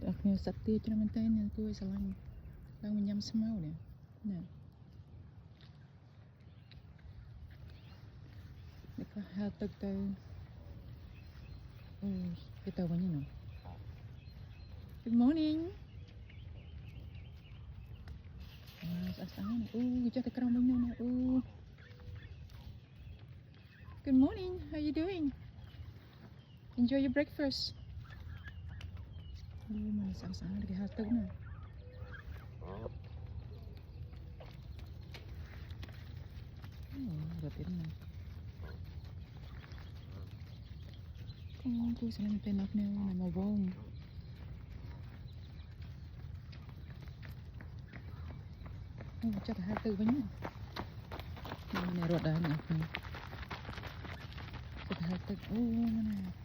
អត់គ្នាសត្វទាច្រើនមែនតើនេះគួរឲ្យស្រឡាញ់ឡើងមកញ៉ាំស្មៅនេះណានេះក៏ហៅទឹកទៅអូយគេទៅវិញហ្នឹង Good morning ស្អាតស្អាតអូយចុះទៅក្រោមវិញនោះណាអូ Good morning how you doing enjoy your breakfast អូមកស្អាតស្អាតគេហៅទឹកណារត់ទៀតណាអូគូស្រឡាញ់ពេលណាគ្នាណាមកវងអូចាប់ទៅហៅទឹកវិញណារត់ដែរណាចាប់ទៅហៅទឹកអូណា